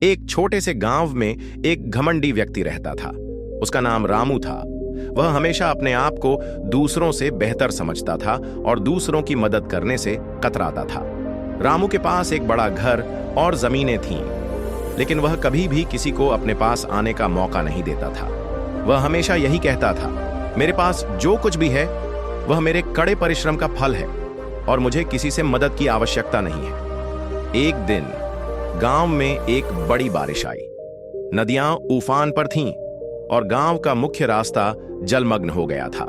एक छोटे से गांव में एक घमंडी व्यक्ति रहता था। उसका नाम रामू था। वह हमेशा अपने आप को दूसरों से बेहतर समझता था और दूसरों की मदद करने से कतराता था। रामू के पास एक बड़ा घर और जमीनें थीं, लेकिन वह कभी भी किसी को अपने पास आने का मौका नहीं देता था। वह हमेशा यही कहता था, मेरे पास जो कुछ भी है वह मेरे कड़े परिश्रम का फल है और मुझे किसी से मदद की आवश्यकता नहीं है। एक दिन गांव में एक बड़ी बारिश आई। नदियां उफान पर थीं और गांव का मुख्य रास्ता जलमग्न हो गया था।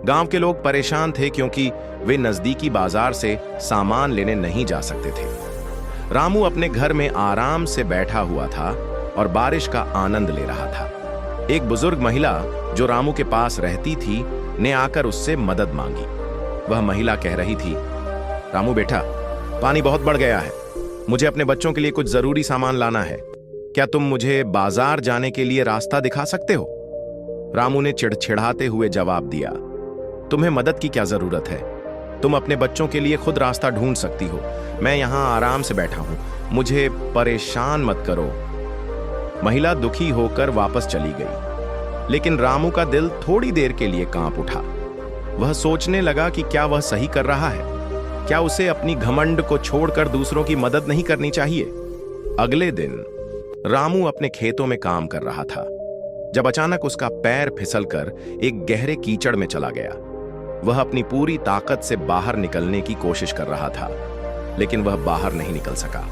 गांव के लोग परेशान थे क्योंकि वे नजदीकी बाजार से सामान लेने नहीं जा सकते थे। रामू अपने घर में आराम से बैठा हुआ था और बारिश का आनंद ले रहा था। एक बुजुर्ग महिला जो रामू के पास रहती थी ने आकर उससे मदद मांगी। वह महिला कह रही थी, रामू बेटा, पानी बहुत बढ़ गया है। मुझे अपने बच्चों के लिए कुछ जरूरी सामान लाना है। क्या तुम मुझे बाजार जाने के लिए रास्ता दिखा सकते हो? रामू ने चिड़चिड़ाते हुए जवाब दिया, तुम्हें मदद की क्या जरूरत है? तुम अपने बच्चों के लिए खुद रास्ता ढूंढ सकती हो। मैं यहां आराम से बैठा हूं, मुझे परेशान मत करो। महिला दुखी होकर वापस चली गई, लेकिन रामू का दिल थोड़ी देर के लिए कांप उठा। वह सोचने लगा कि क्या वह सही कर रहा है? क्या उसे अपनी घमंड को छोड़कर दूसरों की मदद नहीं करनी चाहिए? अगले दिन रामू अपने खेतों में काम कर रहा था जब अचानक उसका पैर फिसलकर एक गहरे कीचड़ में चला गया। वह अपनी पूरी ताकत से बाहर निकलने की कोशिश कर रहा था, लेकिन वह बाहर नहीं निकल सका।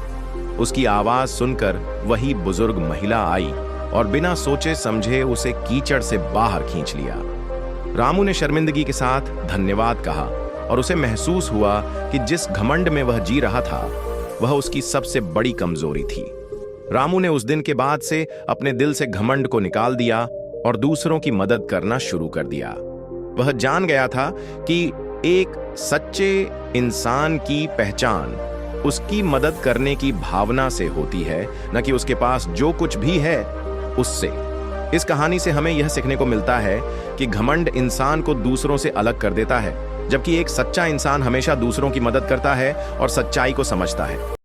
उसकी आवाज सुनकर वही बुजुर्ग महिला आई और बिना सोचे समझे उसे कीचड़ से बाहर खींच लिया। रामू ने शर्मिंदगी के साथ धन्यवाद कहा और उसे महसूस हुआ कि जिस घमंड में वह जी रहा था वह उसकी सबसे बड़ी कमजोरी थी। रामू ने उस दिन के बाद से अपने दिल से घमंड को निकाल दिया और दूसरों की मदद करना शुरू कर दिया। वह जान गया था कि एक सच्चे इंसान की पहचान उसकी मदद करने की भावना से होती है, न कि उसके पास जो कुछ भी है उससे। इस कहानी से हमें यह सीखने को मिलता है कि घमंड इंसान को दूसरों से अलग कर देता है, जबकि एक सच्चा इंसान हमेशा दूसरों की मदद करता है और सच्चाई को समझता है।